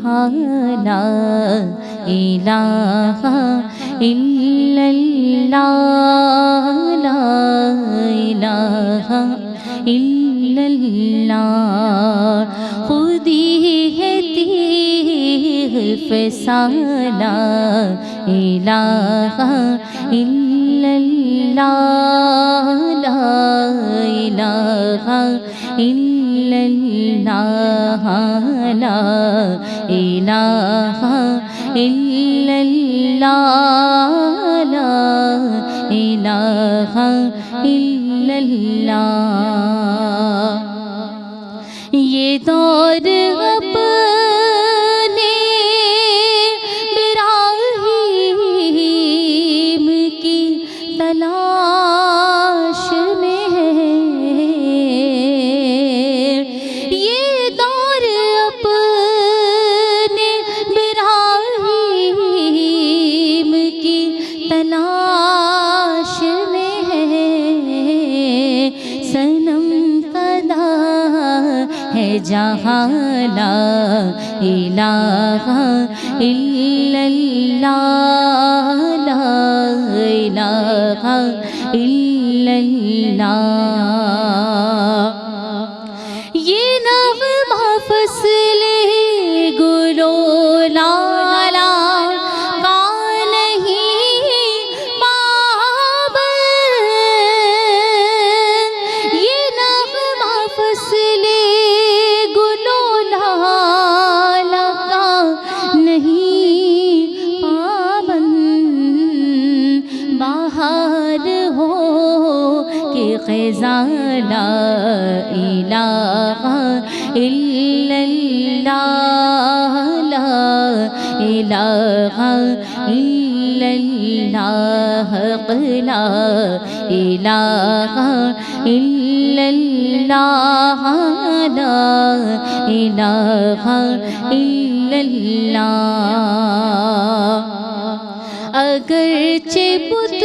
لا الہ الا اللہ لا الہ الا اللہ خودی ہے تیغ فسانہ الہ الا اللہ لا الہ الا اللہ لا الہ الا اللہ لا الہ الا اللہ یہ دور اپنے ابراہیم کی تلاش میں ہے یہ دور اپنے ابراہیم کی تلاش میں ہے صنم قدا ہے جہاں لا الہ الا اللہ لا الہ الا اللہ یہ نغمہ فصل گلو لالا کا نہیں پابند یہ نغمہ فصل گلو لالا کا نہیں پابند بہار ہو کہ خزاں لا الہ الا اللہ لا الہ الا اللہ لا الہ الا اللہ لا الہ الا اللہ اگرچہ بت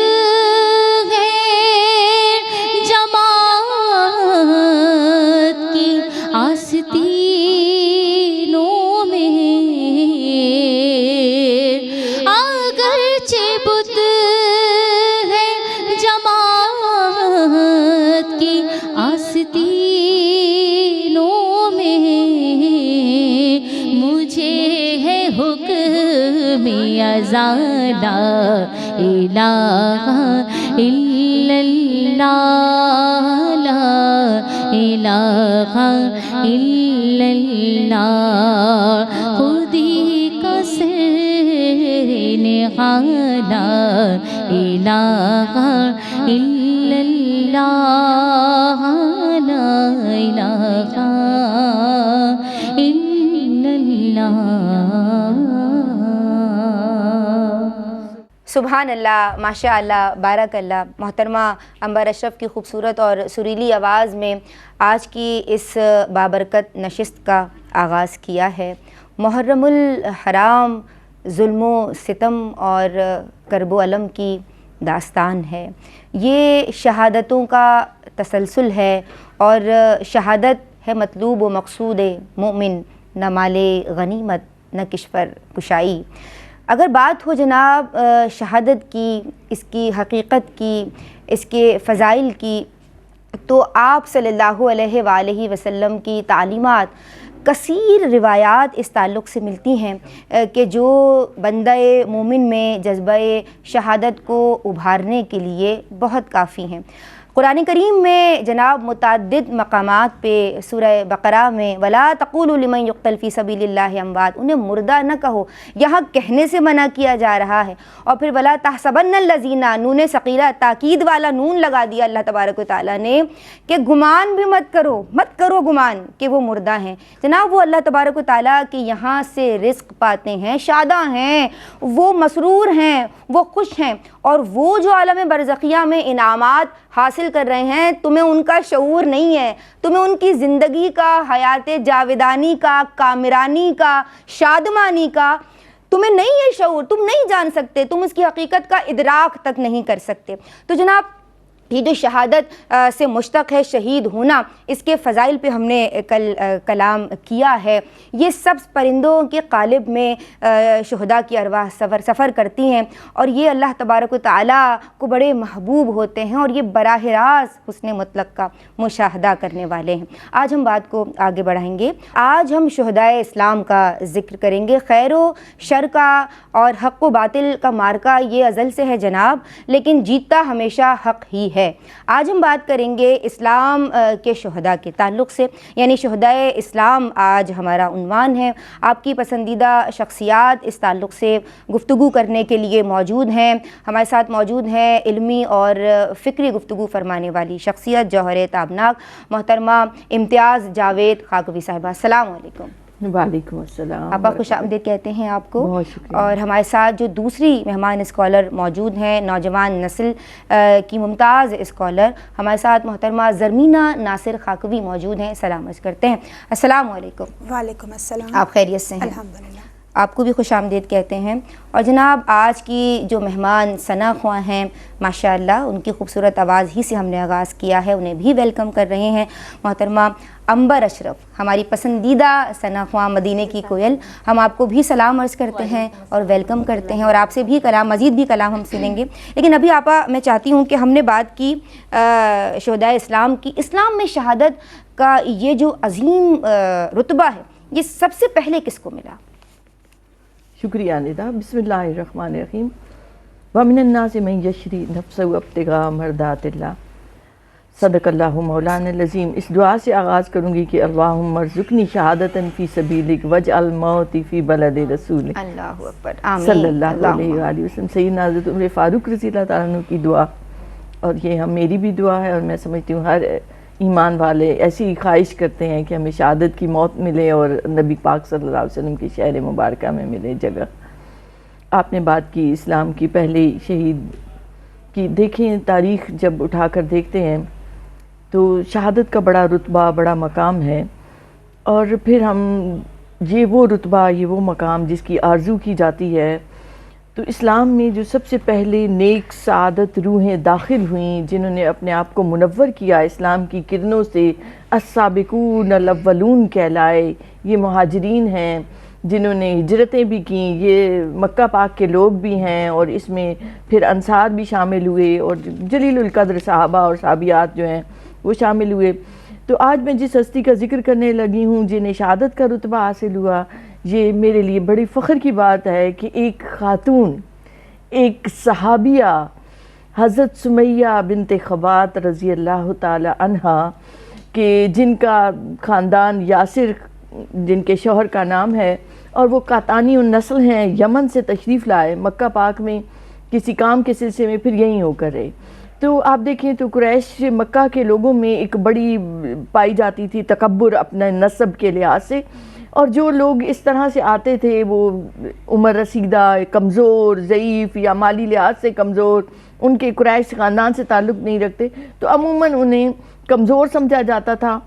آستینوں میں اگرچہ بت ہے جماعت کی آستینوں میں مجھے ہے حکم ازاں لا الہ الا اللہ لا الہ الا اللہ خودی کا سر نہاں لا الہ الا اللہ لا الہ الا اللہ سبحان اللہ، ماشاء اللہ، بارک اللہ۔ محترمہ عنبر اشرف کی خوبصورت اور سریلی آواز میں آج کی اس بابرکت نشست کا آغاز کیا ہے۔ محرم الحرام ظلم و ستم اور کرب و الم کی داستان ہے، یہ شہادتوں کا تسلسل ہے اور شہادت ہے مطلوب و مقصود مومن، نہ مال غنیمت نہ کشور کشائی۔ اگر بات ہو جناب شہادت کی، اس کی حقیقت کی، اس کے فضائل کی، تو آپ صلی اللہ علیہ وآلہ وسلم کی تعلیمات کثیر روایات اس تعلق سے ملتی ہیں کہ جو بندہ مومن میں جذبہ شہادت کو ابھارنے کے لیے بہت کافی ہیں۔ قرآن کریم میں جناب متعدد مقامات پہ سورہ بقرہ میں وَلَا تَقُولُوا لِمَنْ يُقْتَلْ فِي سَبِيلِ اللَّهِ أَمْوَاتٌ، انہیں مردہ نہ کہو، یہاں کہنے سے منع کیا جا رہا ہے۔ اور پھر وَلَا تَحْسَبَنَّ الَّذِينَ، نون ثقیلہ تاکید والا نون لگا دیا اللہ تبارک و تعالیٰ نے کہ گمان بھی مت کرو گمان کہ وہ مردہ ہیں۔ جناب وہ اللہ تبارک و تعالیٰ کہ یہاں سے رزق پاتے ہیں، شاداں ہیں، وہ مسرور ہیں، وہ خوش ہیں، اور وہ جو عالم برزخیہ میں انعامات حاصل کر رہے ہیں تمہیں ان کا شعور نہیں ہے، تمہیں ان کی زندگی کا، حیات جاودانی کا، کامرانی کا، شادمانی کا تمہیں نہیں ہے شعور، تم نہیں جان سکتے، تم اس کی حقیقت کا ادراک تک نہیں کر سکتے۔ تو جناب یہ جو شہادت سے مشتق ہے شہید ہونا، اس کے فضائل پہ ہم نے کل کلام کیا ہے۔ یہ سب پرندوں کے قالب میں شہداء کی ارواح سفر کرتی ہیں، اور یہ اللہ تبارک و تعالیٰ کو بڑے محبوب ہوتے ہیں، اور یہ براہ راست حسن مطلق کا مشاہدہ کرنے والے ہیں۔ آج ہم بات کو آگے بڑھائیں گے۔ آج ہم شہدائے اسلام کا ذکر کریں گے۔ خیر و شر کا اور حق و باطل کا معرکہ یہ ازل سے ہے جناب، لیکن جیتتا ہمیشہ حق ہی ہے۔ آج ہم بات کریں گے اسلام کے شہداء کے تعلق سے، یعنی شہدائے اسلام آج ہمارا عنوان ہے۔ آپ کی پسندیدہ شخصیات اس تعلق سے گفتگو کرنے کے لیے موجود ہیں۔ ہمارے ساتھ موجود ہیں علمی اور فکری گفتگو فرمانے والی شخصیت جوہر تابناک محترمہ امتیاز جاوید خاکوی صاحبہ۔ السلام علیکم۔ وعلیکم السلام۔ آپا خوش آمدید کہتے ہیں آپ کو۔ بہت شکریہ۔ اور ہمارے ساتھ جو دوسری مہمان اسکالر موجود ہیں، نوجوان نسل کی ممتاز اسکالر، ہمارے ساتھ محترمہ زرمینہ ناصر خاکوی موجود ہیں۔ سلام عرض کرتے ہیں۔ السلام علیکم۔ وعلیکم السلام۔ آپ خیریت سے ہیں؟ الحمدللہ۔ آپ کو بھی خوش آمدید کہتے ہیں۔ اور جناب آج کی جو مہمان ثنا خواں ہیں ماشاءاللہ، ان کی خوبصورت آواز ہی سے ہم نے آغاز کیا ہے، انہیں بھی ویلکم کر رہے ہیں محترمہ عنبر اشرف، ہماری پسندیدہ ثنا خواں مدینے کی کوئل۔ ہم آپ کو بھی سلام عرض کرتے ہیں اور ویلکم کرتے ہیں، اور آپ سے بھی کلام، مزید بھی کلام ہم سنیں گے۔ لیکن ابھی آپا میں چاہتی ہوں کہ ہم نے بات کی شہدائے اسلام کی۔ اسلام میں شہادت کا یہ جو عظیم رتبہ ہے، یہ سب سے پہلے کس کو ملا؟ شکریہ ندا۔ بسم اللہ الرحمن الرحیم۔ وَمِنَ النَّاسِ مَن يَشْرِي نَفْسَهُ ابْتِغَاءَ مَرْضَاتِ اللَّهِ صدق اللہ مولانا العظیم۔ اس دعا سے آغاز کروں گی کہ اللہم ارزقنی شہادتاً فی سبیلک واجعل موتی فی بلد رسولک، اللہ اکبر، آمین، صلی اللہ علیہ وآلہ وسلم۔ سیدنا حضرت عمر فاروق رضی اللہ تعالیٰ عنہ کی دعا، اور یہ میری بھی دعا ہے، اور میں سمجھتی ہوں ہر ایمان والے ایسی خواہش کرتے ہیں کہ ہمیں شہادت کی موت ملے اور نبی پاک صلی اللہ علیہ وسلم کی شہر مبارکہ میں ملے جگہ۔ آپ نے بات کی اسلام کی پہلے شہید کی۔ دیکھیں تاریخ جب اٹھا کر دیکھتے ہیں تو شہادت کا بڑا رتبہ، بڑا مقام ہے، اور پھر ہم یہ وہ رتبہ، یہ وہ مقام جس کی آرزو کی جاتی ہے، تو اسلام میں جو سب سے پہلے نیک سعادت روحیں داخل ہوئیں، جنہوں نے اپنے آپ کو منور کیا اسلام کی کرنوں سے، السابقون الاولون کہلائے، یہ مہاجرین ہیں جنہوں نے ہجرتیں بھی کیں، یہ مکہ پاک کے لوگ بھی ہیں، اور اس میں پھر انصار بھی شامل ہوئے، اور جلیل القدر صحابہ اور صحابیات جو ہیں وہ شامل ہوئے۔ تو آج میں جس ہستی کا ذکر کرنے لگی ہوں جنہیں شہادت کا رتبہ حاصل ہوا، یہ میرے لیے بڑی فخر کی بات ہے کہ ایک خاتون، ایک صحابیہ، حضرت سمیہ بنت خبات رضی اللہ تعالی عنہا، کہ جن کا خاندان یاسر، جن کے شوہر کا نام ہے، اور وہ قاطانی النسل ہیں، یمن سے تشریف لائے مکہ پاک میں کسی کام کے سلسلے میں، پھر یہیں ہو کر رہے۔ تو آپ دیکھیں تو قریش مکہ کے لوگوں میں ایک بڑی پائی جاتی تھی تکبر اپنے نسب کے لحاظ سے، اور جو لوگ اس طرح سے آتے تھے وہ عمر رسیدہ، کمزور، ضعیف یا مالی لحاظ سے کمزور، ان کے قریش خاندان سے تعلق نہیں رکھتے، تو عموماً انہیں کمزور سمجھا جاتا تھا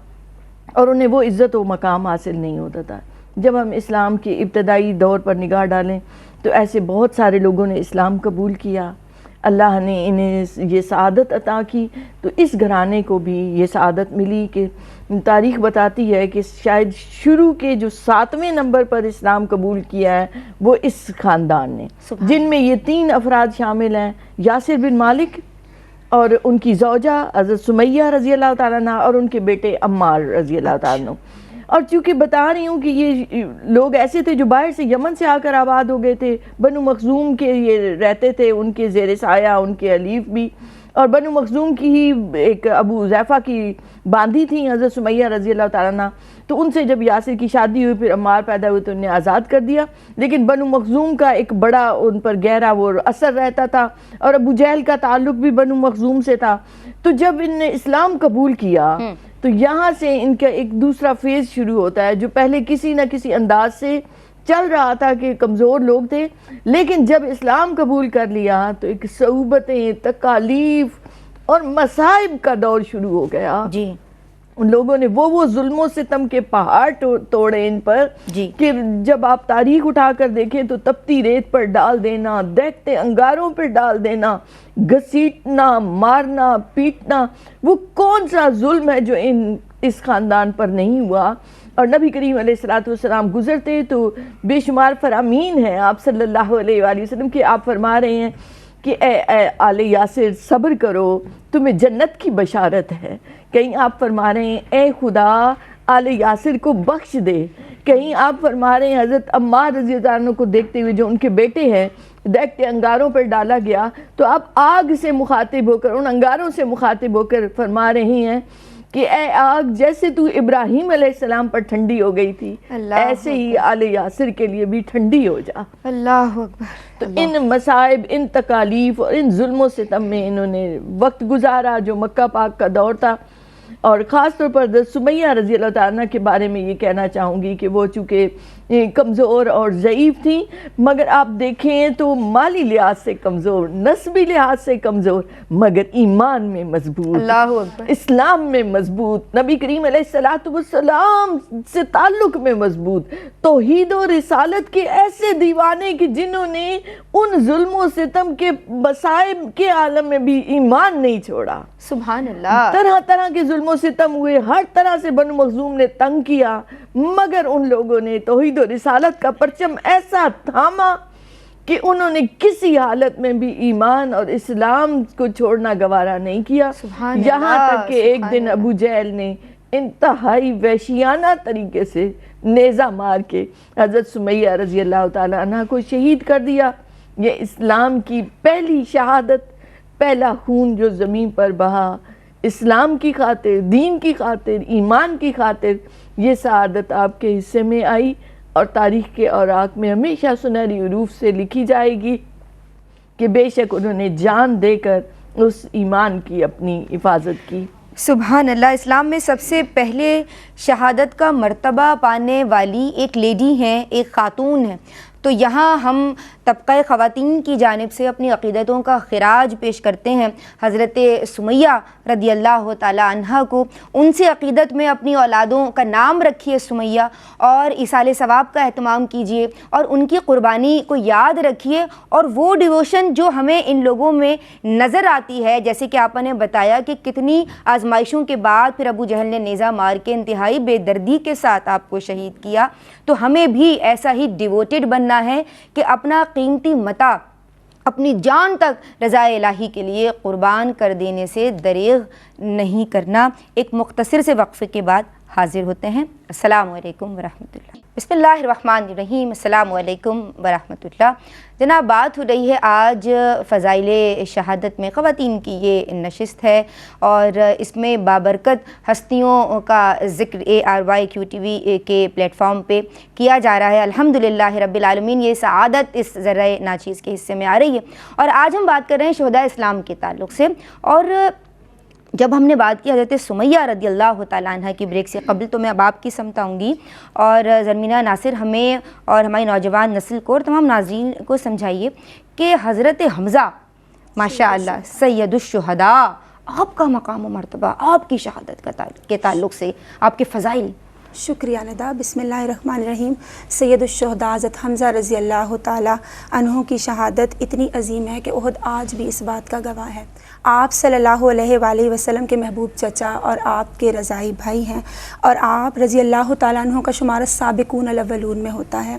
اور انہیں وہ عزت و مقام حاصل نہیں ہوتا تھا۔ جب ہم اسلام کے ابتدائی دور پر نگاہ ڈالیں تو ایسے بہت سارے لوگوں نے اسلام قبول کیا، اللہ نے انہیں یہ سعادت عطا کی، تو اس گھرانے کو بھی یہ سعادت ملی کہ تاریخ بتاتی ہے کہ شاید شروع کے جو 7ویں نمبر پر اسلام قبول کیا ہے وہ اس خاندان نے، جن میں یہ 3 افراد شامل ہیں، یاسر بن مالک اور ان کی زوجہ حضرت سمیہ رضی اللہ تعالیٰ عنہ، اور ان کے بیٹے عمار رضی اللہ تعالیٰ عنہ۔ اور چونکہ بتا رہی ہوں کہ یہ لوگ ایسے تھے جو باہر سے یمن سے آ کر آباد ہو گئے تھے، بنو مخزوم کے یہ رہتے تھے، ان کے زیر سایہ ان کے حلیف بھی، اور بنو مخزوم کی ہی ایک ابو حذیفہ کی باندھی تھیں حضرت سمیہ رضی اللہ تعالیٰ عنہ، تو ان سے جب یاسر کی شادی ہوئی، پھر عمار پیدا ہوئے تو انہیں آزاد کر دیا، لیکن بنو مخزوم کا ایک بڑا ان پر گہرا وہ اثر رہتا تھا، اور ابو جہل کا تعلق بھی بنو مخزوم سے تھا۔ تو جب ان نے اسلام قبول کیا تو یہاں سے ان کا ایک دوسرا فیز شروع ہوتا ہے، جو پہلے کسی نہ کسی انداز سے چل رہا تھا کہ کمزور لوگ تھے، لیکن جب اسلام قبول کر لیا تو ایک صعوبتیں، تکالیف اور مصائب کا دور شروع ہو گیا۔ جی ان لوگوں نے وہ ظلم و ستم کے پہاڑ توڑے ان پر جی کہ جب آپ تاریخ اٹھا کر دیکھیں تو تپتی ریت پر ڈال دینا، دیکھتے انگاروں پر ڈال دینا، گھسیٹنا، مارنا، پیٹنا، وہ کون سا ظلم ہے جو اس خاندان پر نہیں ہوا؟ اور نبی کریم علیہ السلام گزرتے تو بے شمار فرامین ہیں آپ صلی اللہ علیہ وآلہ وسلم کہ آپ فرما رہے ہیں کہ اے آل یاسر صبر کرو، تمہیں جنت کی بشارت ہے۔ کہیں آپ فرما رہے ہیں اے خدا آل یاسر کو بخش دے، کہیں آپ فرما رہے ہیں حضرت عمار رضی اللہ عنہ کو دیکھتے ہوئے جو ان کے بیٹے ہیں دیکھتے انگاروں پر ڈالا گیا، تو آپ آگ سے مخاطب ہو کر، ان انگاروں سے مخاطب ہو کر فرما رہی ہیں کہ اے آگ جیسے تو ابراہیم علیہ السلام پر ٹھنڈی ہو گئی تھی، ایسے ہی آل یاسر کے لیے بھی ٹھنڈی ہو جا۔ اللہ اکبر۔ تو ان مصائب، ان تکالیف اور ان ظلم و ستم میں انہوں نے وقت گزارا جو مکہ پاک کا دور تھا۔ اور خاص طور پر حضرت سمیہ رضی اللہ تعالیٰ کے بارے میں یہ کہنا چاہوں گی کہ وہ چونکہ کمزور اور ضعیف تھیں، مگر آپ دیکھیں تو مالی لحاظ سے کمزور، نسبی لحاظ سے کمزور، مگر ایمان میں مضبوط، اللہ اکبر، اسلام میں مضبوط، نبی کریم علیہ السلام سے تعلق میں مضبوط، توحید و رسالت کے ایسے دیوانے کہ جنہوں نے ان ظلم و ستم کے مصائب کے عالم میں بھی ایمان نہیں چھوڑا۔ سبحان اللہ۔ طرح طرح کے ظلم و ستم ہوئے، ہر طرح سے بنو مخزوم نے تنگ کیا، مگر ان لوگوں نے توحید و رسالت کا پرچم ایسا تھاما کہ انہوں نے کسی حالت میں بھی ایمان اور اسلام کو چھوڑنا گوارا نہیں کیا۔ سبحان یہاں اللہ، تک کہ ایک سبحان دن ابو جہل نے انتہائی وحشیانہ طریقے سے نیزہ مار کے حضرت سمیہ رضی اللہ تعالیٰ عنہ کو شہید کر دیا۔ یہ اسلام کی پہلی شہادت، پہلا خون جو زمین پر بہا، اسلام کی خاطر، دین کی خاطر، ایمان کی خاطر، یہ سعادت آپ کے حصے میں آئی اور تاریخ کے اوراق میں ہمیشہ سنہری حروف سے لکھی جائے گی کہ بے شک انہوں نے جان دے کر اس ایمان کی اپنی حفاظت کی۔ سبحان اللہ۔ اسلام میں سب سے پہلے شہادت کا مرتبہ پانے والی ایک لیڈی ہیں، ایک خاتون ہیں، تو یہاں ہم طبقہ خواتین کی جانب سے اپنی عقیدتوں کا خراج پیش کرتے ہیں حضرت سمیہ رضی اللہ تعالی عنہ کو۔ ان سے عقیدت میں اپنی اولادوں کا نام رکھیے سمیہ، اور ایصال ثواب کا اہتمام کیجیے، اور ان کی قربانی کو یاد رکھیے، اور وہ ڈیووشن جو ہمیں ان لوگوں میں نظر آتی ہے، جیسے کہ آپ نے بتایا کہ کتنی آزمائشوں کے بعد پھر ابو جہل نے نیزہ مار کے انتہائی بے دردی کے ساتھ آپ کو شہید کیا، تو ہمیں بھی ایسا ہی ڈیووٹڈ بننا ہے کہ اپنا قیمتی متاع، اپنی جان تک رضا الہی کے لیے قربان کر دینے سے دریغ نہیں کرنا۔ ایک مختصر سے وقفے کے بعد حاضر ہوتے ہیں۔ السلام علیکم ورحمۃ اللہ۔ بسم اللہ الرحمن الرحیم۔ السلام علیکم ورحمۃ اللہ۔ جناب، بات ہو رہی ہے آج فضائل شہادت میں، خواتین کی یہ نشست ہے اور اس میں بابرکت ہستیوں کا ذکر ARYQTV کے پلیٹ فارم پہ کیا جا رہا ہے۔ الحمدللہ رب العالمین، یہ سعادت اس ذرائع ناچیز کے حصے میں آ رہی ہے، اور آج ہم بات کر رہے ہیں شہداء اسلام کے تعلق سے۔ اور جب ہم نے بات کی حضرت سمیہ رضی اللہ تعالیٰ عنہ کی، بریک سے قبل تو میں اب آپ کی سمت آؤں گی، اور زرمینہ ناصر ہمیں اور ہماری نوجوان نسل کو اور تمام ناظرین کو سمجھائیے کہ حضرت حمزہ ماشاء اللہ سید الشہداء، آپ کا مقام و مرتبہ، آپ کی شہادت کے تعلق سے آپ کے فضائل۔ شکریہ ندا۔ بسم اللہ الرحمن الرحیم۔ سید الشہداء حضرت حمزہ رضی اللہ تعالیٰ عنہ کی شہادت اتنی عظیم ہے کہ احد آج بھی اس بات کا گواہ ہے۔ آپ صلی اللہ علیہ وآلہ وسلم کے محبوب چچا اور آپ کے رضائی بھائی ہیں، اور آپ رضی اللہ تعالیٰ عنہ کا شمار سابقون الاولون میں ہوتا ہے۔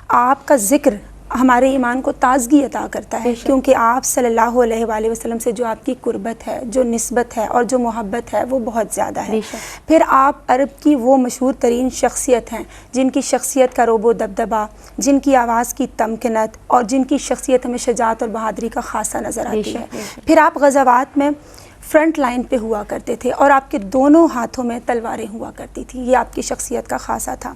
آپ کا ذکر ہمارے ایمان کو تازگی عطا کرتا ہے، کیونکہ آپ صلی اللہ علیہ وآلہ وسلم سے جو آپ کی قربت ہے، جو نسبت ہے اور جو محبت ہے، وہ بہت زیادہ ہے۔ پھر آپ عرب کی وہ مشہور ترین شخصیت ہیں جن کی شخصیت کا روب و دبدبہ، جن کی آواز کی تمکنت اور جن کی شخصیت ہمیں شجاعت اور بہادری کا خاصہ نظر آتی ہے۔ پھر آپ غزوات میں فرنٹ لائن پہ ہوا کرتے تھے، اور آپ کے دونوں ہاتھوں میں تلواریں ہوا کرتی تھیں، یہ آپ کی شخصیت کا خاصہ تھا۔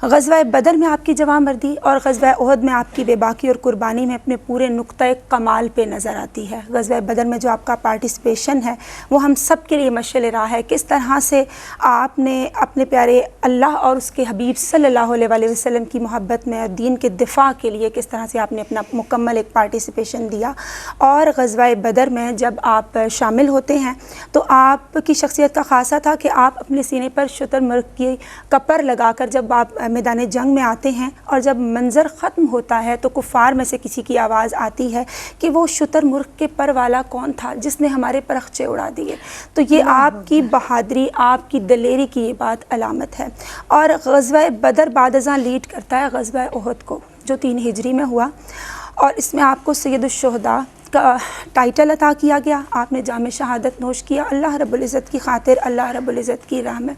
غزوہ بدر میں آپ کی جواں مردی اور غزوہ احد میں آپ کی بے باکی اور قربانی میں اپنے پورے نقطۂ کمال پہ نظر آتی ہے۔ غزوہ بدر میں جو آپ کا پارٹیسپیشن ہے وہ ہم سب کے لیے مشعل راہ ہے، کس طرح سے آپ نے اپنے پیارے اللہ اور اس کے حبیب صلی اللہ علیہ وسلم کی محبت میں اور دین کے دفاع کے لیے کس طرح سے آپ نے اپنا مکمل ایک پارٹیسپیشن دیا۔ اور غزوہ بدر میں جب آپ شامل ہوتے ہیں تو آپ کی شخصیت کا خاصہ تھا کہ آپ اپنے سینے پر شتر مرغ کی کپر لگا کر جب آپ میدان جنگ میں آتے ہیں اور جب منظر ختم ہوتا ہے تو کفار میں سے کسی کی آواز آتی ہے کہ وہ شتر مرغ کے پر والا کون تھا جس نے ہمارے پرخچے اڑا دیے۔ تو یہ آپ کی بہادری، آپ کی دلیری کی یہ بات علامت ہے۔ اور غزوہ بدر بعد ازاں لیڈ کرتا ہے غزوہ احد کو جو 3 ہجری میں ہوا، اور اس میں آپ کو سید الشہداء کا ٹائٹل عطا کیا گیا۔ آپ نے جام شہادت نوش کیا اللہ رب العزت کی خاطر، اللہ رب العزت کی راہ میں،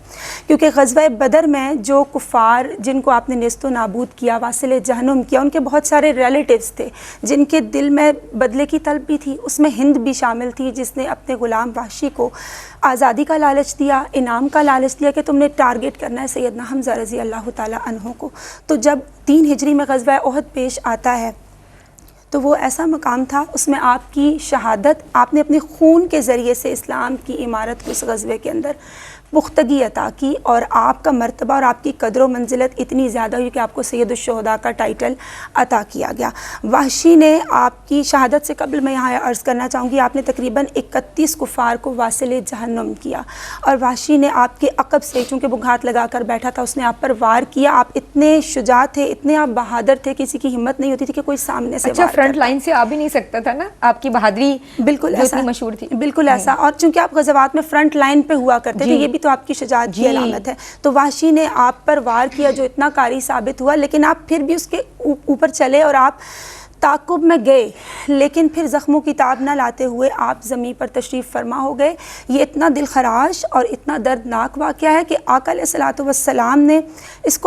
کیونکہ غزوہ بدر میں جو کفار جن کو آپ نے نیست و نابود کیا، واصل جہنم کیا، ان کے بہت سارے ریلیٹیوز تھے جن کے دل میں بدلے کی طلب بھی تھی۔ اس میں ہند بھی شامل تھی جس نے اپنے غلام وحشی کو آزادی کا لالچ دیا، انعام کا لالچ دیا کہ تم نے ٹارگٹ کرنا ہے سیدنا حمزہ رضی اللہ تعالیٰ عنہ کو۔ تو جب 3 ہجری میں غزوہ احد پیش آتا ہے تو وہ ایسا مقام تھا، اس میں آپ کی شہادت، آپ نے اپنے خون کے ذریعے سے اسلام کی عمارت کو اس غزوے کے اندر پختگی عطا کی، اور آپ کا مرتبہ اور آپ کی قدر و منزلت اتنی زیادہ ہوئی کہ آپ کو سید الشہداء کا ٹائٹل عطا کیا گیا۔ وحشی نے آپ کی شہادت سے قبل میں یہاں عرض کرنا چاہوں گی، آپ نے تقریباً 31 کفار کو واصل جہنم کیا، اور وحشی نے آپ کے عقب سے، چونکہ وہ گھات لگا کر بیٹھا تھا، اس نے آپ پر وار کیا۔ آپ اتنے شجاع تھے، اتنے آپ بہادر تھے، کسی کی ہمت نہیں ہوتی تھی کہ کوئی سامنے سے اچھا وار فرنٹ لائن سے آ بھی نہیں سکتا تھا نا، آپ کی بہادری بالکل جو ایسا اتنی مشہور تھی۔ بالکل ایسا، اور چونکہ آپ غزوات میں فرنٹ لائن پہ ہوا کرتے تھے، یہ بھی تو آپ کی شجاعت کی علامت ہے۔ تو وحشی نے آپ پر وار کیا جو اتنا کاری ثابت ہوا، لیکن آپ پھر بھی اس کے اوپر چلے اور آپ تعاقب میں گئے، لیکن پھر زخموں کی تاب نہ لاتے ہوئے آپ زمین پر تشریف فرما ہو گئے۔ یہ اتنا دل خراش اور اتنا دردناک واقعہ ہے کہ آقا علیہ الصلوۃ والسلام نے اس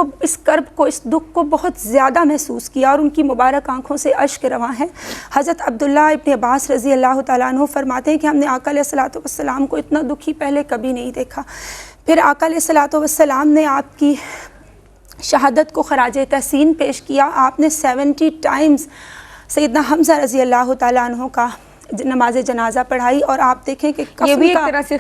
کرب کو، اس دکھ کو بہت زیادہ محسوس کیا، اور ان کی مبارک آنکھوں سے اشک رواں ہیں۔ حضرت عبداللہ ابن عباس رضی اللہ تعالیٰ عنہ فرماتے ہیں کہ ہم نے آقا علیہ الصلوۃ والسلام کو اتنا دکھی پہلے کبھی نہیں دیکھا۔ پھر آقا علیہ الصلوۃ والسلام نے آپ کی شہادت کو خراج تحسین پیش کیا۔ آپ نے 70 ٹائمز سیدنا حمزہ رضی اللہ تعالیٰ عنہ کا نماز جنازہ پڑھائی، اور آپ دیکھیں کہ یہ بھی ایک کفن طرح سے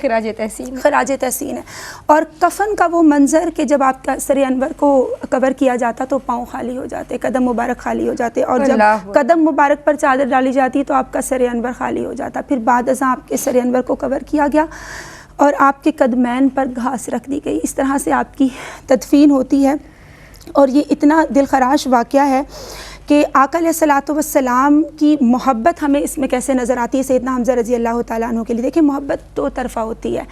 خراج تحسین ہے۔ اور کفن کا وہ منظر کہ جب آپ کا سر انور کو کور کیا جاتا تو پاؤں خالی ہو جاتے، قدم مبارک خالی ہو جاتے، اور جب قدم مبارک پر چادر ڈالی جاتی تو آپ کا سر انور خالی ہو جاتا۔ پھر بعد ازاں آپ کے سر انور کو کور کیا گیا اور آپ کے قدمین پر گھاس رکھ دی گئی۔ اس طرح سے آپ کی تدفین ہوتی ہے، اور یہ اتنا دل خراش واقعہ ہے کہ آقا علیہ الصلوۃ والسلام کی محبت ہمیں اس میں کیسے نظر آتی ہے سیدنا حمزہ رضی اللہ تعالیٰ عنہ کے لیے۔ دیکھیں محبت 2 طرفہ ہوتی ہے۔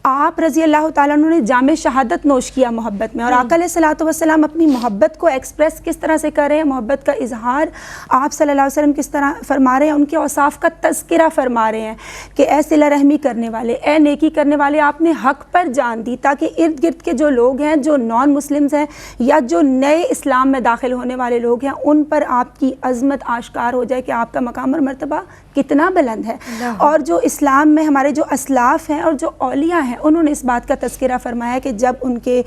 آپ رضی اللہ تعالیٰ عنہ نے جام شہادت نوش کیا محبت میں، اور آقا علیہ الصلوۃ والسلام اپنی محبت کو ایکسپریس کس طرح سے کر رہے ہیں، محبت کا اظہار آپ صلی اللہ علیہ وسلم کس طرح فرما رہے ہیں، ان کے اوصاف کا تذکرہ فرما رہے ہیں کہ اے صلہ رحمی کرنے والے، اے نیکی کرنے والے، آپ نے حق پر جان دی تاکہ ارد گرد کے جو لوگ ہیں، جو نان مسلمز ہیں یا جو نئے اسلام میں داخل ہونے والے لوگ ہیں، ان پر آپ کی عظمت آشکار ہو جائے کہ آپ کا مقام اور مرتبہ کتنا بلند ہے۔ اور جو اسلام میں ہمارے جو اسلاف ہیں اور جو اولیاء ہیں، انہوں نے اس بات کا تذکرہ فرمایا کہ جب ان کے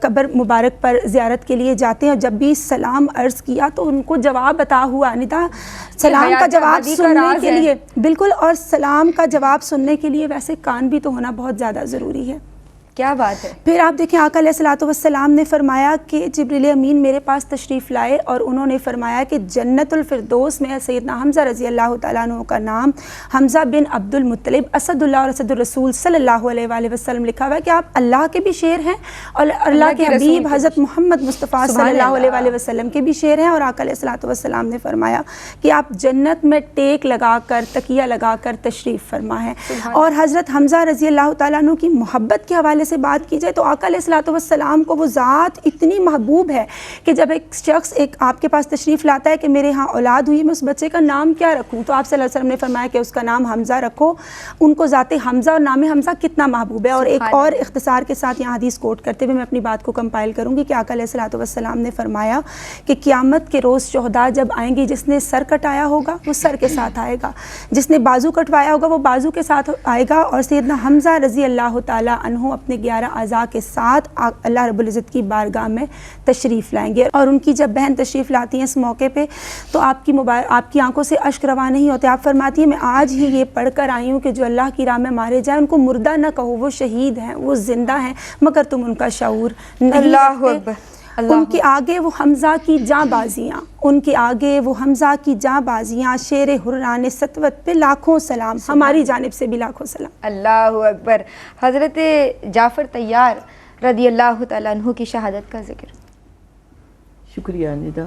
قبر مبارک پر زیارت کے لیے جاتے ہیں اور جب بھی سلام عرض کیا تو ان کو جواب عطا ہوا، ندا سلام کا جواب سننے کے لیے، بالکل، اور سلام کا جواب سننے کے لیے ویسے کان بھی تو ہونا بہت زیادہ ضروری ہے۔ کیا بات ہے۔ پھر آپ دیکھیں آقا علیہ الصلوۃ والسلام نے فرمایا کہ جبریل امین میرے پاس تشریف لائے اور انہوں نے فرمایا کہ جنت الفردوس میں سیدنا حمزہ رضی اللہ تعالیٰ عنہ کا نام حمزہ بن عبد المطلب اسد اللہ اور اسد الرسول صلی اللہ علیہ وآلہ وسلم لکھا ہوا ہے کہ آپ اللہ کے بھی شیر ہیں اور اللہ کے حبیب حضرت محمد مصطفیٰ صلی اللہ علیہ وآلہ وسلم کے بھی شیر ہیں۔ اور آقا علیہ الصلوۃ والسلام نے فرمایا کہ آپ جنت میں ٹیک لگا کر، تکیہ لگا کر تشریف فرما ہے۔ اور حضرت حمزہ رضی اللہ تعالیٰ عنہ کی محبت کے حوالے سے بات کی جائے تو آقا علیہ الصلوۃ والسلام کو وہ ذات اتنی محبوب ہے کہ جب ایک شخص آپ کے پاس تشریف لاتا ہے کہ میرے ہاں اولاد ہوئی، میں اس بچے کا نام کیا رکھوں، تو آپ صلی اللہ علیہ وسلم نے فرمایا کہ اس کا نام حمزہ رکھو۔ ان کو ذات حمزہ اور نام حمزہ کتنا محبوب ہے۔ اور ایک اور اختصار کے ساتھ یہاں حدیث کوٹ کرتے ہوئے میں اپنی بات کو کمپائل کروں گی کہ آقا علیہ الصلوۃ والسلام نے فرمایا کہ قیامت کے روز شہداء جب آئیں گے، جس نے سر کٹایا ہوگا وہ سر کے ساتھ آئے گا، جس نے بازو کٹوایا ہوگا وہ بازو کے ساتھ آئے گا، اور سیدنا حمزہ رضی اللہ تعالیٰ عنہ اپنے اپنے 11 اعضاء کے ساتھ اللہ رب العزت کی بارگاہ میں تشریف لائیں گے. اور ان کی جب بہن تشریف لاتی ہیں اس موقع پہ تو آپ کی آنکھوں سے اشک رواں نہیں ہوتے. آپ فرماتی ہیں میں آج ہی یہ پڑھ کر آئی ہوں کہ جو اللہ کی راہ میں مارے جائیں ان کو مردہ نہ کہو، وہ شہید ہیں، وہ زندہ ہیں، مگر تم ان کا شعور نہیں اللہ رکھتے. اکبر. ان کے آگے وہ حمزہ کی جاں بازیاں، ان کے آگے وہ حمزہ کی جاں بازیاں، شیر حران سطوت پہ لاکھوں سلام، ہماری جانب سے بھی لاکھوں سلام. اللہ اکبر. حضرت جعفر طیار رضی اللہ تعالیٰ عنہ کی شہادت کا ذکر. شکریہ ندا.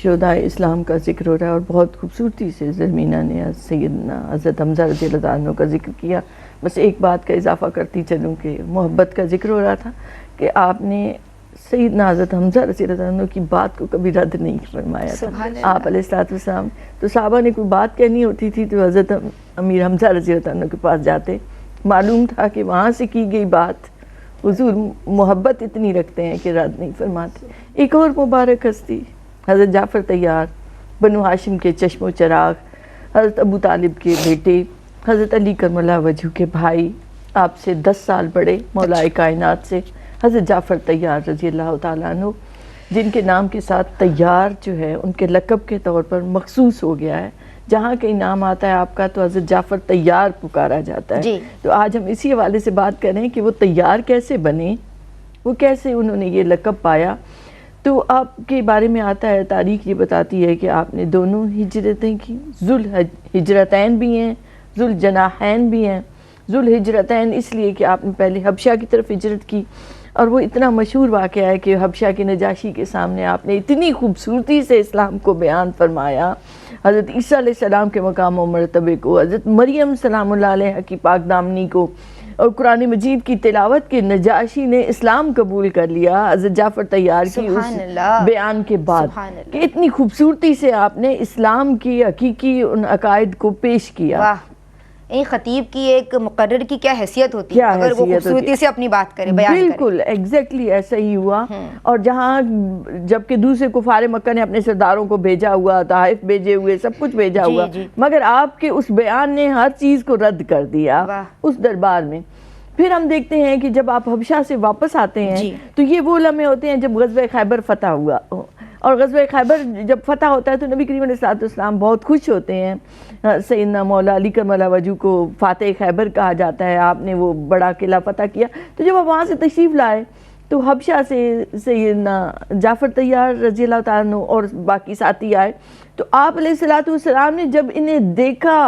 شہداء اسلام کا ذکر ہو رہا ہے اور بہت خوبصورتی سے زرمینہ نے سیدنا حضرت حمزہ رضی اللہ عنہ کا ذکر کیا. بس ایک بات کا اضافہ کرتی چلوں کہ محبت کا ذکر ہو رہا تھا کہ آپ نے سیدنا حضرت حمزہ رضی اللہ عنہ کی بات کو کبھی رد نہیں فرمایا تھا. آپ علیہ الصلوۃ والسلام تو صحابہ نے کوئی بات کہنی ہوتی تھی تو حضرت امیر حمزہ رضی اللہ عنہ کے پاس جاتے. معلوم تھا کہ وہاں سے کی گئی بات حضور محبت اتنی رکھتے ہیں کہ رد نہیں فرماتے. ایک اور مبارک ہستی حضرت جعفر طیار، بنو ہاشم کے چشم و چراغ، حضرت ابو طالب کے بیٹے، حضرت علی کرم اللہ وجہ کے بھائی، آپ سے 10 سال بڑے مولا کائنات سے حضرت جعفر طیار رضی اللہ تعالیٰ عنہ، جن کے نام کے ساتھ طیار جو ہے ان کے لقب کے طور پر مخصوص ہو گیا ہے. جہاں کہیں نام آتا ہے آپ کا تو حضرت جعفر طیار پکارا جاتا ہے. تو آج ہم اسی حوالے سے بات کریں کہ وہ طیار کیسے بنے، وہ کیسے انہوں نے یہ لقب پایا. تو آپ کے بارے میں آتا ہے، تاریخ یہ بتاتی ہے کہ آپ نے دونوں ہجرتیں کی. ذوالہجرتین بھی ہیں، ذوالجناحین بھی ہیں. ذوالہجرتین اس لیے کہ آپ نے پہلے حبشہ کی طرف ہجرت کی، اور وہ اتنا مشہور واقعہ ہے کہ حبشہ کے نجاشی کے سامنے آپ نے اتنی خوبصورتی سے اسلام کو بیان فرمایا، حضرت عیسیٰ علیہ السلام کے مقام و مرتبے کو، حضرت مریم سلام اللہ علیہ کی پاک دامنی کو، اور قرآن مجید کی تلاوت کے نجاشی نے اسلام قبول کر لیا حضرت جعفر طیار کی اس بیان کے بعد کہ اتنی خوبصورتی سے آپ نے اسلام کی حقیقی ان عقائد کو پیش کیا. خطیب کی ایک مقرر کی کیا حیثیت ہوتی ہے اگر وہ خوبصورتی سے اپنی بات کرے، بیان کرے. بالکل ایگزیکٹلی ایسا ہی ہوا. اور جہاں جبکہ دوسرے کفار مکہ نے اپنے سرداروں کو بھیجا ہوا، تحائف بھیجے ہوئے، سب کچھ بھیجا ہوا، مگر آپ کے اس بیان نے ہر چیز کو رد کر دیا اس دربار میں. پھر ہم دیکھتے ہیں کہ جب آپ حبشہ سے واپس آتے ہیں تو یہ وہ لمحے ہوتے ہیں جب غزوہ خیبر فتح ہوا. اور غزوہ خیبر جب فتح ہوتا ہے تو نبی کریم علیہ السلام بہت خوش ہوتے ہیں. سیدنا مولا علی کرم اللہ وجہ کو فاتح خیبر کہا جاتا ہے. آپ نے وہ بڑا قلعہ فتح کیا. تو جب آپ وہاں سے تشریف لائے تو حبشہ سے سیدنا جعفر طیار رضی اللہ تعالیٰ عنہ اور باقی ساتھی آئے. تو آپ علیہ السلام نے جب انہیں دیکھا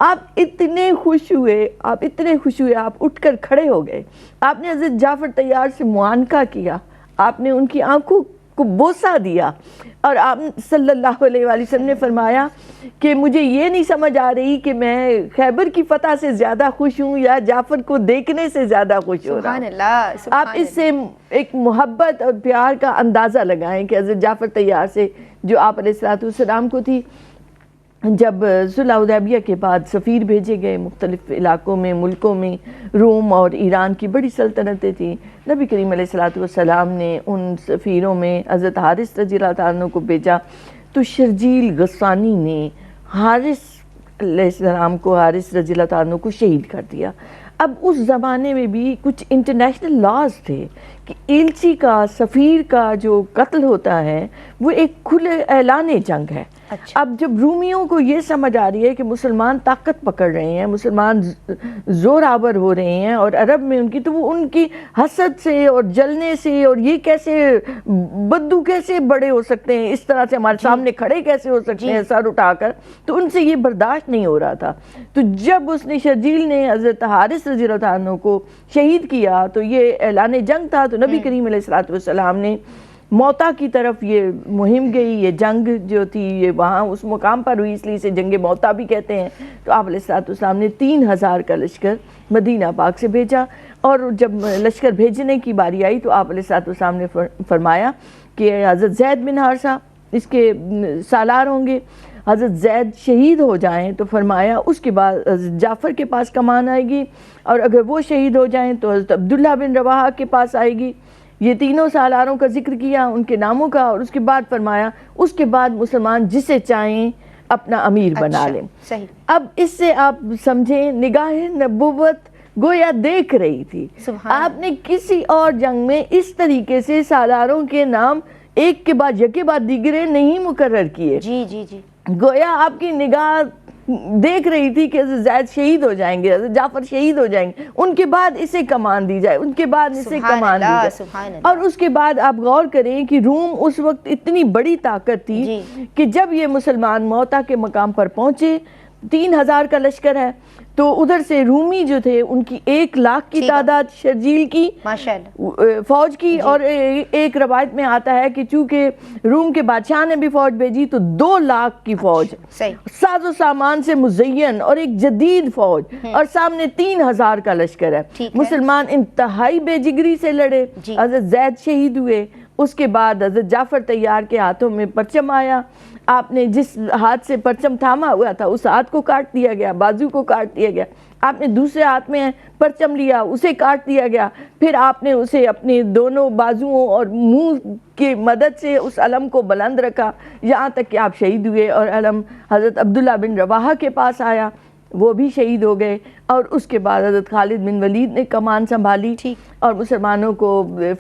آپ اتنے خوش ہوئے، آپ اٹھ کر کھڑے ہو گئے. آپ نے حضرت جعفر طیار سے معانقہ کیا، آپ نے ان کی آنکھوں کو بوسہ دیا، اور آپ صلی اللہ علیہ وآلہ وسلم نے فرمایا کہ مجھے یہ نہیں سمجھ آ رہی کہ میں خیبر کی فتح سے زیادہ خوش ہوں یا جعفر کو دیکھنے سے زیادہ خوش ہو رہا ہوں. آپ اس سے ایک محبت اور پیار کا اندازہ لگائیں کہ حضرت جعفر طیار سے جو آپ علیہ السلام کو تھی. جب صلح حدیبیہ کے بعد سفیر بھیجے گئے مختلف علاقوں میں، ملکوں میں، روم اور ایران کی بڑی سلطنتیں تھیں، نبی کریم علیہ السلام نے ان سفیروں میں حضرت حارث رضی اللہ عنہ کو بھیجا. تو شرجیل غسانی نے حارث علیہ السلام کو، حارث رضی اللہ عنہ کو شہید کر دیا. اب اس زمانے میں بھی کچھ انٹرنیشنل لاز تھے کہ ایلچی کا، سفیر کا جو قتل ہوتا ہے وہ ایک کھلے اعلان جنگ ہے. اب جب رومیوں کو یہ سمجھ آ رہی ہے کہ مسلمان طاقت پکڑ رہے ہیں، مسلمان زور آور ہو رہے ہیں اور عرب میں ان کی، تو وہ ان کی حسد سے اور جلنے سے، اور یہ کیسے بدو کیسے بڑے ہو سکتے ہیں، اس طرح سے ہمارے سامنے کھڑے کیسے ہو سکتے ہیں سر اٹھا کر، تو ان سے یہ برداشت نہیں ہو رہا تھا. تو جب اس نے شرجیل نے حضرت حارث رضی اللہ عنہ کو شہید کیا تو یہ اعلان جنگ تھا. تو نبی کریم علیہ السلام نے موتا کی طرف یہ مہم گئی. یہ جنگ جو تھی یہ وہاں اس مقام پر ہوئی، اس لیے اسے جنگ موتا بھی کہتے ہیں. تو آپ علیہ السلام نے 3000 کا لشکر مدینہ پاک سے بھیجا. اور جب لشکر بھیجنے کی باری آئی تو آپ علیہ السلام نے فرمایا کہ حضرت زید بن حارثہ اس کے سالار ہوں گے، حضرت زید شہید ہو جائیں تو فرمایا اس کے بعد حضرت جعفر کے پاس کمان آئے گی، اور اگر وہ شہید ہو جائیں تو حضرت عبداللہ بن رواحہ کے پاس آئے گی. یہ تینوں سالاروں کا ذکر کیا، ان کے ناموں کا، اور اس کے بعد فرمایا اس کے بعد مسلمان جسے چاہیں اپنا امیر بنا لیں. صحیح. اب اس سے آپ سمجھیں نگاہ نبوت گویا دیکھ رہی تھی. آپ نے کسی اور جنگ میں اس طریقے سے سالاروں کے نام ایک کے بعد یکے بعد دیگرے نہیں مقرر کیے. جی جی جی. گویا آپ کی نگاہ دیکھ رہی تھی کہ حضرت زید شہید ہو جائیں گے, حضرت جعفر شہید ہو جائیں گے, ان کے بعد اسے کمان دی جائے, ان کے بعد اسے کمان دی جائے. اور اس کے بعد آپ غور کریں کہ روم اس وقت اتنی بڑی طاقت تھی کہ جب یہ مسلمان موتا کے مقام پر پہنچے, 3000 کا لشکر ہے, تو ادھر سے رومی جو تھے ان کی 1,00,000 کی تعداد شرجیل کی فوج کی, اور ایک روایت میں آتا ہے کہ چونکہ روم کے بادشاہ نے بھی فوج بھیجی تو 2,00,000 کی فوج, ساز و سامان سے مزین اور ایک جدید فوج, اور سامنے 3,000 کا لشکر ہے. مسلمان انتہائی بے جگری سے لڑے, حضرت زید شہید ہوئے. اس کے بعد حضرت جعفر طیار کے ہاتھوں میں پرچم آیا, آپ نے جس ہاتھ سے پرچم تھاما ہوا تھا اس ہاتھ کو کاٹ دیا گیا, بازو کو کاٹ دیا گیا. آپ نے دوسرے ہاتھ میں پرچم لیا, اسے کاٹ دیا گیا. پھر آپ نے اسے اپنے دونوں بازوؤں اور منہ کی مدد سے اس علم کو بلند رکھا, یہاں تک کہ آپ شہید ہوئے. اور علم حضرت عبداللہ بن رواحہ کے پاس آیا, وہ بھی شہید ہو گئے. اور اس کے بعد حضرت خالد بن ولید نے کمان سنبھالی اور مسلمانوں کو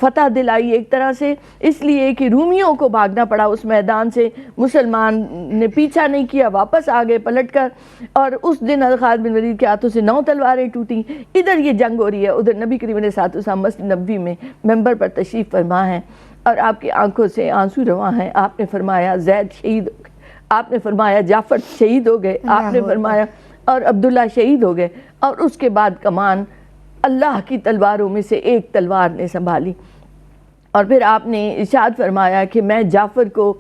فتح دلائی ایک طرح سے, اس لیے کہ رومیوں کو بھاگنا پڑا اس میدان سے. مسلمان نے پیچھا نہیں کیا, واپس آ گئے پلٹ کر, اور اس دن حضرت خالد بن ولید کے ہاتھوں سے 9 تلواریں ٹوٹیں. ادھر یہ جنگ ہو رہی ہے, ادھر نبی کریم علیہ الصلوۃ والسلام مسجد نبوی میں منبر پر تشریف فرما ہیں, اور آپ کی آنکھوں سے آنسو رواں ہیں. آپ نے فرمایا زید شہید ہو گئے, آپ نے فرمایا جعفر شہید ہو گئے, آپ نے فرمایا اور عبداللہ شہید ہو گئے. اور اس کے بعد کمان اللہ کی تلواروں میں سے ایک تلوار نے سنبھالی, اور پھر آپ نے ارشاد فرمایا کہ میں جعفر کو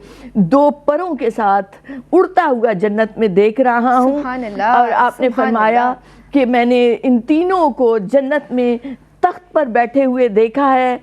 2 پروں کے ساتھ اڑتا ہوا جنت میں دیکھ رہا ہوں. اور آپ نے فرمایا کہ میں نے ان تینوں کو جنت میں تخت پر بیٹھے ہوئے دیکھا ہے.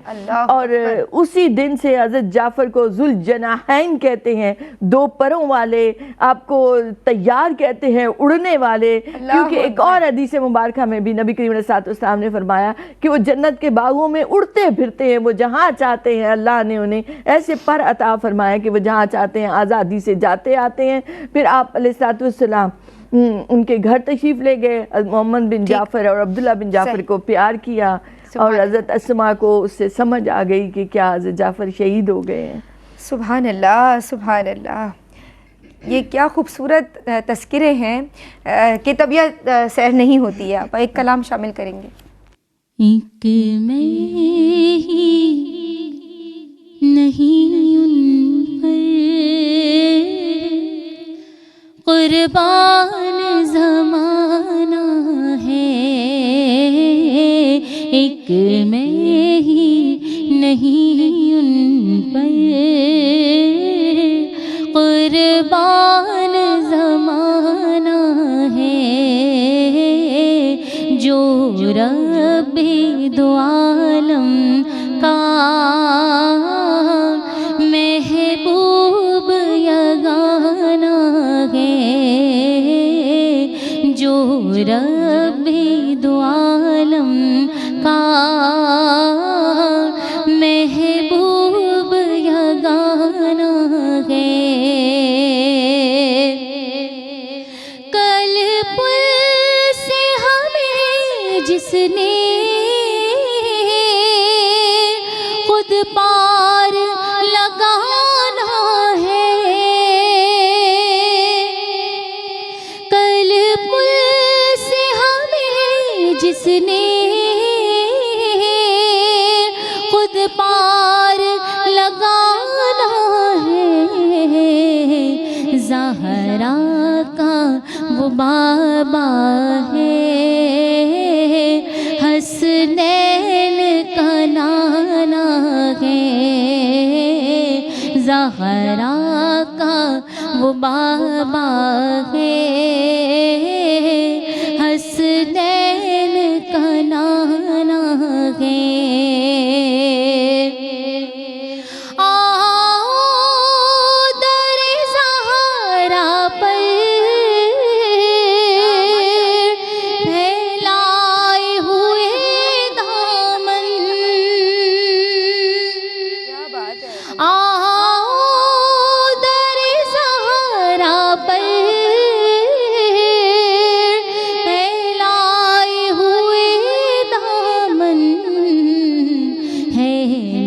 اور اسی دن سے حضرت جعفر کو ذوالجناحین کہتے ہیں, 2 پروں والے, آپ کو طیار کہتے ہیں, اڑنے والے. کیونکہ ایک اور حدیث مبارکہ میں بھی نبی کریم علیہ الصلوۃ والسلام نے فرمایا کہ وہ جنت کے باغوں میں اڑتے پھرتے ہیں, وہ جہاں چاہتے ہیں اللہ نے انہیں ایسے پر عطا فرمایا کہ وہ جہاں چاہتے ہیں آزادی سے جاتے آتے ہیں. پھر آپ علیہ الصلوۃ والسلام ان کے گھر تشریف لے گئے, محمد بن جعفر اور عبداللہ بن جعفر کو پیار کیا, اور حضرت اسما کو اس سے سمجھ آ گئی کہ کیا حضرت جعفر شہید ہو گئے ہیں. سبحان اللہ, سبحان اللہ. یہ کیا خوبصورت تذکرے ہیں کہ طبیعت سیر نہیں ہوتی ہے. آپ ایک کلام شامل کریں گے. ایک میں ہی نہیں ان پر قربان زمانہ ہے, ایک میں ہی نہیں ان پر قربان زمانہ ہے, جو رب دو عالم کا محبوب یگانہ ہے, جو رب دو عالم کا محبوب یگانہ ہے. کل پل سے ہمیں جس نے خود پار لگانا ہے, کل پل سے ہمیں جس نے خود پار لگانا ہے, زہرا کا وہ بابا ہے, حسنین کا نانا ہے, زہرا کا وہ بابا ہے, حسنین کا نانا ہے.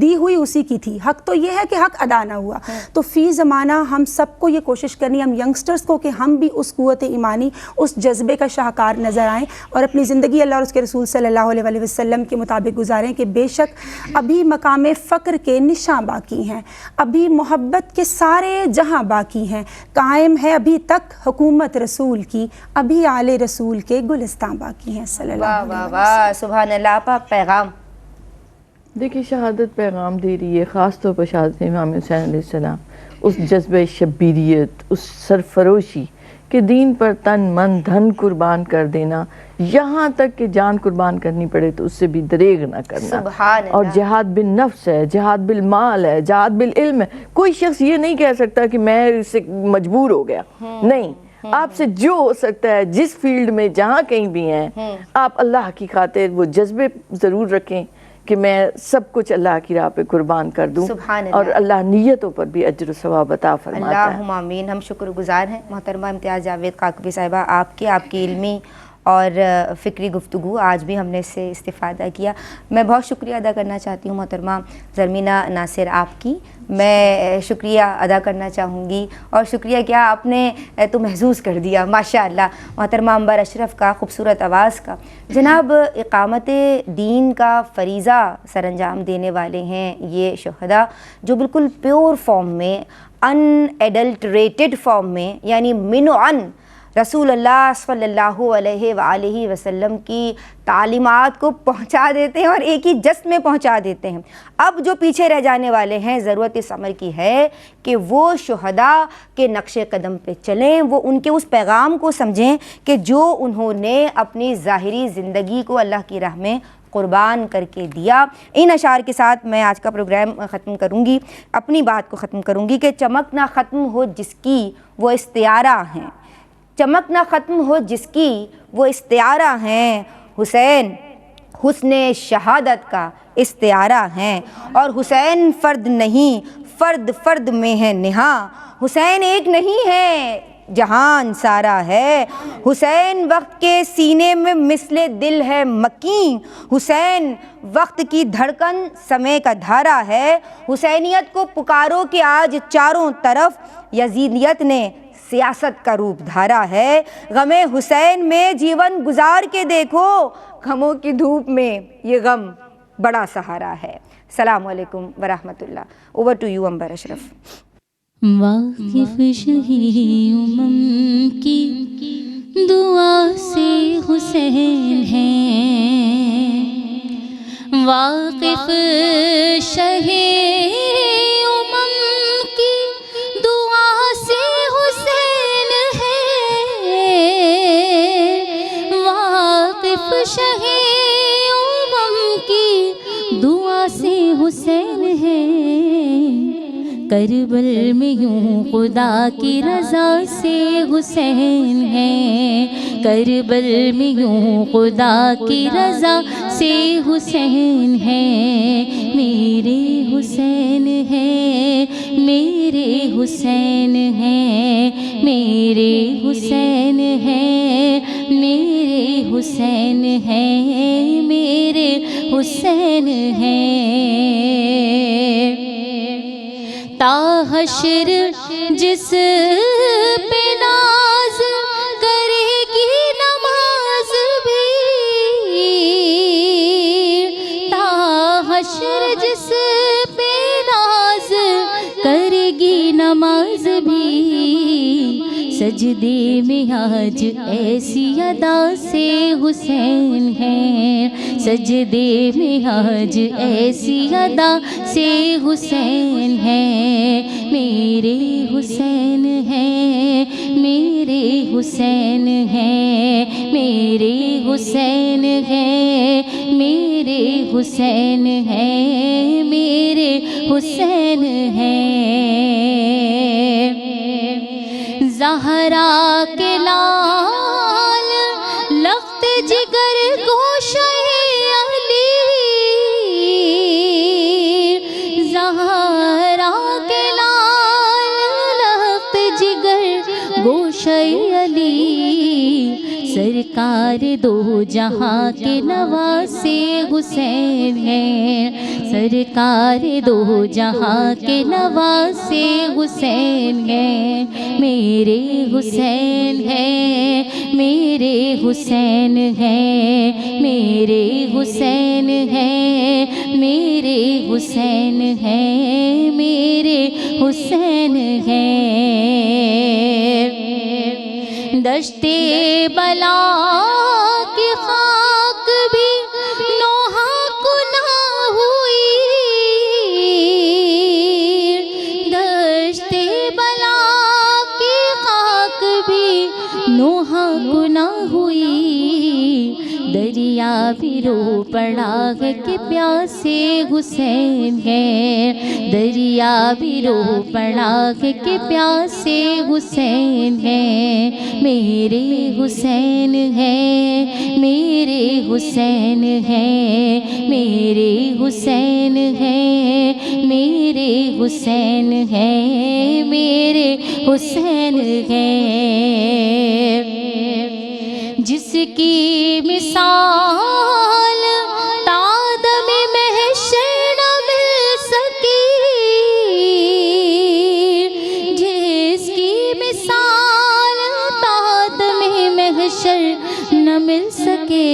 دی ہوئی اسی کی تھی، حق تو یہ ہے کہ حق ادا نہ ہوا. تو فی زمانہ ہم سب کو یہ کوشش کرنی ہے، ہم ینگسٹرز کو، کہ ہم بھی اس قوت ایمانی، اس جذبے کا شاہکار نظر آئیں اور اپنی زندگی اللہ اور اس کے رسول صلی اللہ علیہ وسلم کے مطابق گزاریں کہ بے شک ابھی مقام فقر کے نشاں باقی ہیں، ابھی محبت کے سارے جہاں باقی ہیں، قائم ہے ابھی تک حکومت رسول کی، ابھی آل رسول کے گلستان باقی ہیں. صلی اللہ واہ علیہ واہ وسلم. واہ، سبحان اللہ. آپ پیغام دیکھیے شہادت پیغام دے رہی ہے، خاص طور پر شہادت امام حسین علیہ السلام، اس جذبہ شبیریت، اس سرفروشی کہ دین پر تن من دھن قربان کر دینا، یہاں تک کہ جان قربان کرنی پڑے تو اس سے بھی دریغ نہ کرنا. سبحان اللہ. اور جہاد بالنفس ہے، جہاد بالمال ہے، جہاد بالعلم ہے. کوئی شخص یہ نہیں کہہ سکتا کہ میں اس سے مجبور ہو گیا، نہیں. آپ سے جو ہو سکتا ہے، جس فیلڈ میں جہاں کہیں بھی ہیں، آپ اللہ کی خاطر وہ جذبے ضرور رکھیں کہ میں سب کچھ اللہ کی راہ پہ قربان کر دوں. سبحان اللہ. اور اللہ نیتوں پر بھی اجر و ثواب عطا فرماتا ہے. اللہم آمین. ہم شکر گزار ہیں محترمہ امتیاز جاوید قاقبی صاحبہ آپ کی علمی اور فکری گفتگو، آج بھی ہم نے اس سے استفادہ کیا. میں بہت شکریہ ادا کرنا چاہتی ہوں محترمہ زرمینہ ناصر آپ کی. میں شکریہ ادا کرنا چاہوں گی، اور شکریہ کیا آپ نے تو محظوظ کر دیا ماشاء اللہ محترمہ عنبر اشرف کا خوبصورت آواز کا. جناب، اقامت دین کا فریضہ سر انجام دینے والے ہیں یہ شہداء، جو بالکل پیور فارم میں، ان ایڈلٹریٹڈ فارم میں، یعنی من عن رسول اللہ صلی اللہ علیہ وآلہ وسلم کی تعلیمات کو پہنچا دیتے ہیں اور ایک ہی جست میں پہنچا دیتے ہیں. اب جو پیچھے رہ جانے والے ہیں، ضرورت اس عمر کی ہے کہ وہ شہداء کے نقش قدم پہ چلیں، وہ ان کے اس پیغام کو سمجھیں کہ جو انہوں نے اپنی ظاہری زندگی کو اللہ کی راہ میں قربان کر کے دیا. ان اشعار کے ساتھ میں آج کا پروگرام ختم کروں گی، اپنی بات کو ختم کروں گی کہ چمک نہ ختم ہو جس کی وہ استعارہ ہیں، چمک نہ ختم ہو جس کی وہ استعارہ ہیں. حسین حسن شہادت کا استعارہ ہیں، اور حسین فرد نہیں، فرد فرد میں ہے نہاں. حسین ایک نہیں ہے، جہان سارا ہے. حسین وقت کے سینے میں مثل دل ہے مکین. حسین وقت کی دھڑکن سمے کا دھارا ہے. حسینیت کو پکارو کہ آج چاروں طرف یزیدیت نے سیاست کا روپ دھارا ہے. غم حسین میں جیون گزار کے دیکھو، غموں کی دھوپ میں یہ غم بڑا سہارا ہے. السلام علیکم ورحمۃ اللہ. اوور ٹو یو عنبر اشرف. واقف شہی امم کی دعا سے حسین ہیں، واقف شہی امم کی دعا سے حسین ہیں، واقف شہی امم کی دعا سے حسین ہیں. کربل میں یوں خدا کی رضا سے حسین ہیں، کربل میں یوں خدا کی رضا سے حسین ہیں. میرے حسین ہیں، میرے حسین ہیں، میرے حسین ہیں، میرے حسین ہیں، میرے حسین ہیں. تا حشر جس پہ ناز کرے گی نماز بھی، تا حشر جس پہ ناز کرے گی نماز بھی. سجدے میں آج ایسی ادا سے حسین ہیں، سجدے میں آج ایسی ادا سے حسین ہیں. میرے حسین ہیں، میرے حسین ہیں، میرے حسین ہیں، میرے حسین ہیں، میرے حسین ہیں. زہرا کے لال لخت جگر گوشہ علی، زہرا کے لال لخت جگر گوشہ علی. سرکار دو جہاں کے نواسے حسین ہیں، سرکار دو جہاں کے نواسے حسین ہیں، میرے حسین ہیں، میرے حسین ہیں، میرے حسین ہیں، میرے حسین ہیں، میرے حسین ہیں۔ دشت بلا کی خاک بھی نوحہ کو نہ ہوئی، دشت بلا کی خاک بھی نوحہ کو نہ ہوئی، دریا بھی رو پڑا ہے کہ پیاسے حسین ہیں، دریا بھی رو پڑا ہے کہ پیاسے حسین ہیں، میرے حسین ہیں، میرے حسین ہیں، میرے حسین ہیں، میرے حسین ہیں، میرے حسین ہیں۔ جس کی مثال تادم محشر نہ مل سکی، جس کی مثال تادم محشر نہ مل سکے،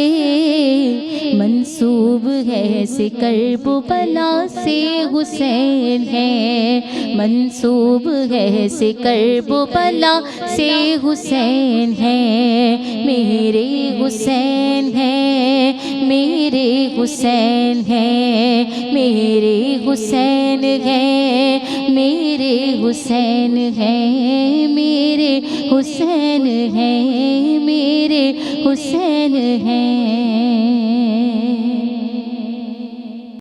منسوب ہے کرب و بلا سے حسین ہیں، منسوب ہے کرب و بلا سے حسین ہیں، میرے حسین ہیں، میرے حسین ہیں، میرے حسین ہیں، میرے حسین ہیں، میرے حسین ہیں، میرے حسین ہیں۔